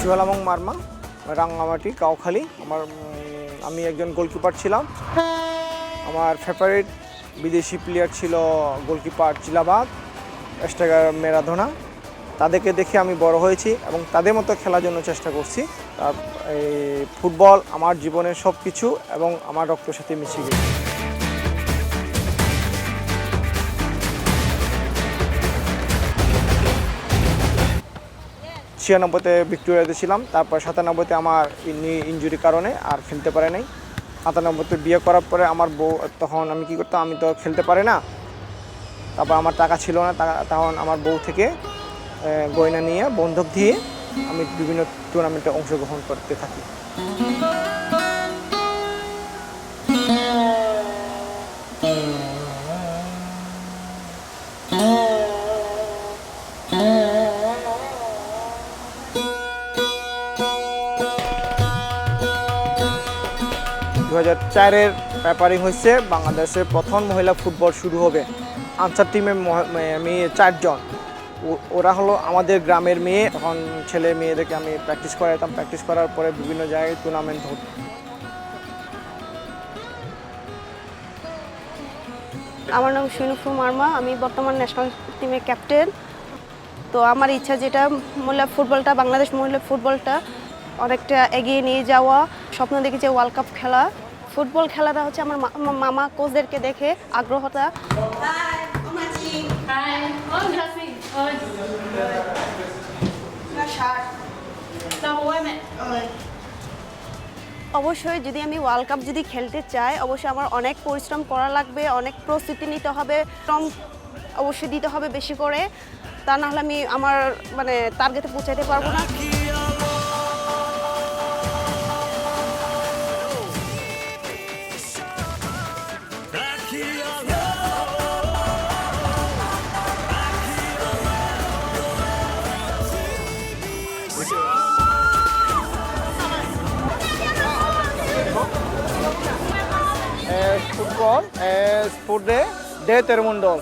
সোহেল আলম মারমা, রাঙ্গামাটি কাউখালী। আমি একজন গোলকিপার ছিলাম। আমার ফেভারিট বিদেশি প্লেয়ার ছিল গোলকিপার চিলাবাগ, স্ট্রাইকার ম্যারাডোনা। তাদেরকে দেখে আমি বড় হয়েছি এবং তাদের মতো খেলার জন্য চেষ্টা করছি। এই ফুটবল আমার জীবনের সব কিছু এবং আমার রক্তের সাথে মিশে গেছে। 96-তে ভিক্টোরিয়াতে ছিলাম, তারপর 97-তে আমার ইনজুরির কারণে আর খেলতে পারে নাই। 98-তে বিয়ে করার পরে আমার বউ, তখন আমি কী করতাম, আমি তো খেলতে পারি না, তারপর আমার টাকা ছিল না, তখন আমার বউ থেকে গয়না নিয়ে বন্ধক দিয়ে আমি বিভিন্ন টুর্নামেন্টে অংশগ্রহণ করতে থাকি। এর পেপারিং হয়েছে, বাংলাদেশের প্রথম মহিলা ফুটবল শুরু হবে। আনসার টিমে মেয়ে 4 জন, ওরা হলো আমাদের গ্রামের মেয়ে। তখন ছেলে মেয়েদেরকে আমি প্র্যাকটিস করাতাম, প্র্যাকটিস করার পরে বিভিন্ন জায়গায় টুর্নামেন্ট হতো। আমার নাম শিনুফু মার্মা, আমি বর্তমান ন্যাশনাল টিমের ক্যাপ্টেন। তো আমার ইচ্ছা যেটা মহিলা ফুটবলটা, বাংলাদেশ মহিলা ফুটবলটা অনেকটা এগিয়ে নিয়ে যাওয়া, স্বপ্ন দেখি যে ওয়ার্ল্ড কাপ খেলা। ফুটবল খেলাটা হচ্ছে আমার মামা কোচদেরকে দেখে আগ্রহটা। অবশ্যই যদি আমি ওয়ার্ল্ড কাপ যদি খেলতে চাই, অবশ্যই আমার অনেক পরিশ্রম করা লাগবে, অনেক প্রস্তুতি নিতে হবে, শ্রম অবশ্যই দিতে হবে বেশি করে। তা না হলে আমি আমার টার্গেটে পৌঁছাতে পারবো না। Fútbol es fútbol de Termundol.